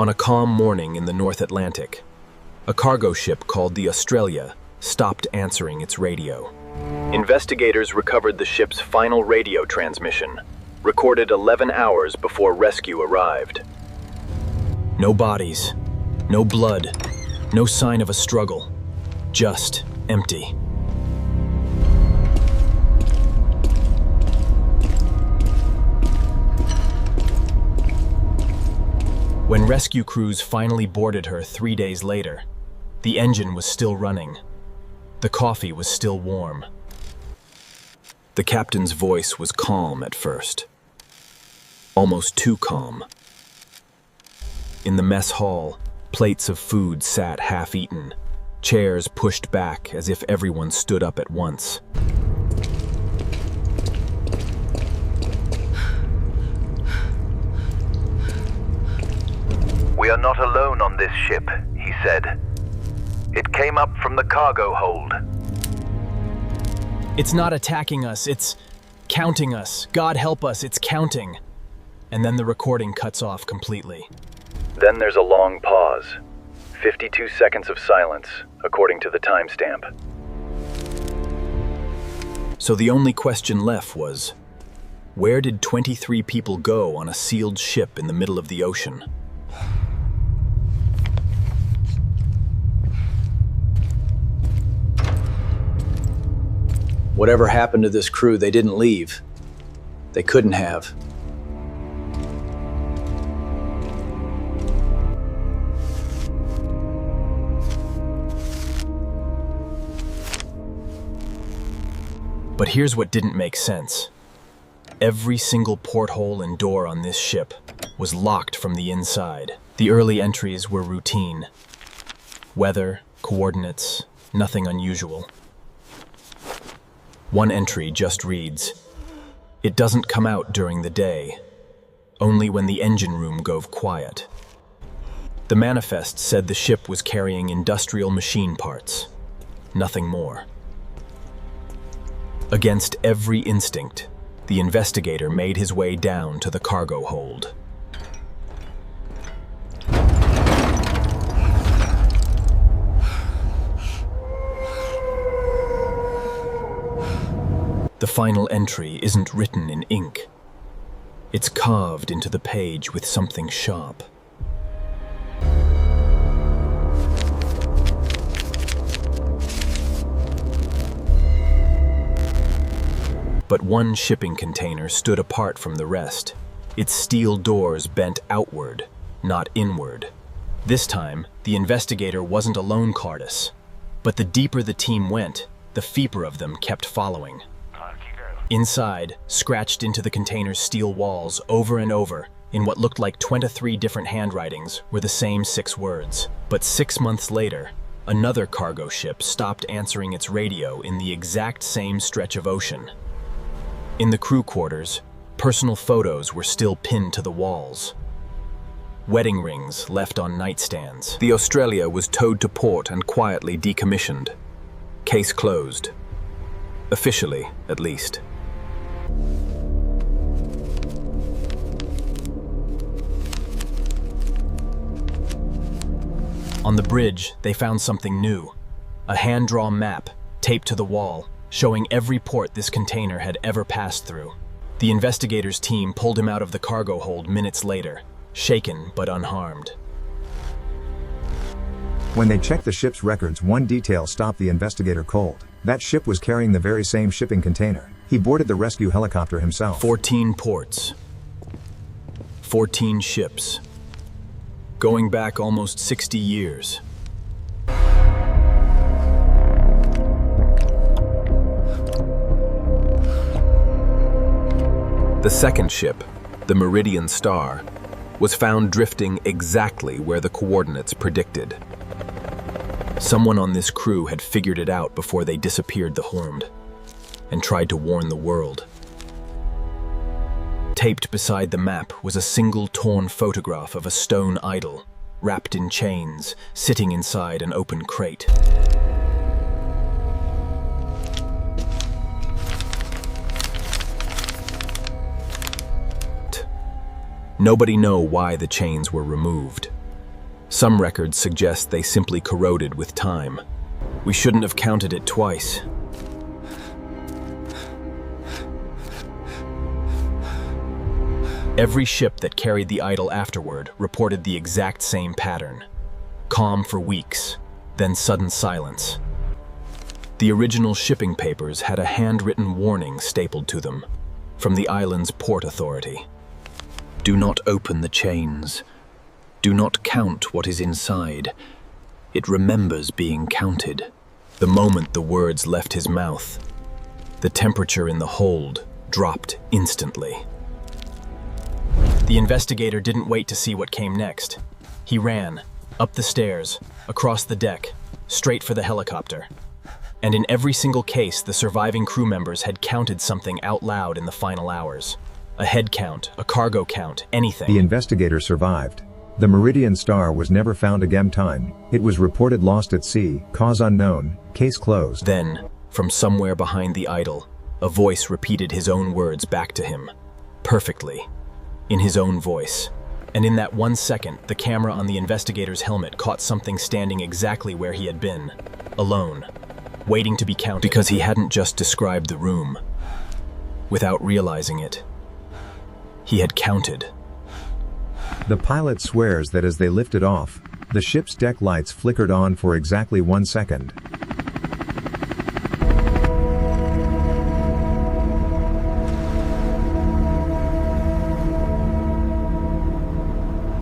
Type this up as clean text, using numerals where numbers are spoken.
On a calm morning in the North Atlantic, a cargo ship called the Ostrelia stopped answering its radio. Investigators recovered the ship's final radio transmission, recorded 11 hours before rescue arrived. No bodies, no blood, no sign of a struggle, just empty. When rescue crews finally boarded her 3 days later, the engine was still running. The coffee was still warm. The captain's voice was calm at first. Almost too calm. In the mess hall, plates of food sat half-eaten, chairs pushed back as if everyone stood up at once. "We are not alone on this ship," he said. "It came up from the cargo hold." "It's not attacking us, it's counting us. God help us, it's counting." And then the recording cuts off completely. Then there's a long pause. 52 seconds of silence, according to the timestamp. So the only question left was, where did 23 people go on a sealed ship in the middle of the ocean? Whatever happened to this crew, they didn't leave. They couldn't have. But here's what didn't make sense. Every single porthole and door on this ship was locked from the inside. The early entries were routine. Weather, coordinates, nothing unusual. One entry just reads, "It doesn't come out during the day, only when the engine room goes quiet." The manifest said the ship was carrying industrial machine parts, nothing more. Against every instinct, the investigator made his way down to the cargo hold. The final entry isn't written in ink. It's carved into the page with something sharp. But one shipping container stood apart from the rest. Its steel doors bent outward, not inward. This time, the investigator wasn't alone, Cardis. But the deeper the team went, the feeper of them kept following. Inside, scratched into the container's steel walls over and over, in what looked like 23 different handwritings, were the same 6 words. But 6 months later, another cargo ship stopped answering its radio in the exact same stretch of ocean. In the crew quarters, personal photos were still pinned to the walls. Wedding rings left on nightstands. The Ostrelia was towed to port and quietly decommissioned. Case closed. Officially, at least. On the bridge, they found something new. A hand-drawn map, taped to the wall, showing every port this container had ever passed through. The investigators' team pulled him out of the cargo hold minutes later, shaken but unharmed. When they checked the ship's records, one detail stopped the investigator cold. That ship was carrying the very same shipping container. He boarded the rescue helicopter himself. 14 ports. 14 ships. Going back almost 60 years. The second ship, the Meridian Star, was found drifting exactly where the coordinates predicted. Someone on this crew had figured it out before they disappeared the Horned, and tried to warn the world. Taped beside the map was a single torn photograph of a stone idol, wrapped in chains, sitting inside an open crate. Nobody knows why the chains were removed. Some records suggest they simply corroded with time. We shouldn't have counted it twice. Every ship that carried the idol afterward reported the exact same pattern. Calm for weeks, then sudden silence. The original shipping papers had a handwritten warning stapled to them from the island's port authority. Do not open the chains. Do not count what is inside. It remembers being counted. The moment the words left his mouth, the temperature in the hold dropped instantly. The investigator didn't wait to see what came next. He ran, up the stairs, across the deck, straight for the helicopter. And in every single case, the surviving crew members had counted something out loud in the final hours. A head count, a cargo count, anything. The investigator survived. The Meridian Star was never found again. Time. It was reported lost at sea, cause unknown, case closed. Then, from somewhere behind the idol, a voice repeated his own words back to him. Perfectly. In his own voice. And in that 1 second, the camera on the investigator's helmet caught something standing exactly where he had been. Alone. Waiting to be counted. Because he hadn't just described the room. Without realizing it, he had counted. The pilot swears that as they lifted off, the ship's deck lights flickered on for exactly 1 second.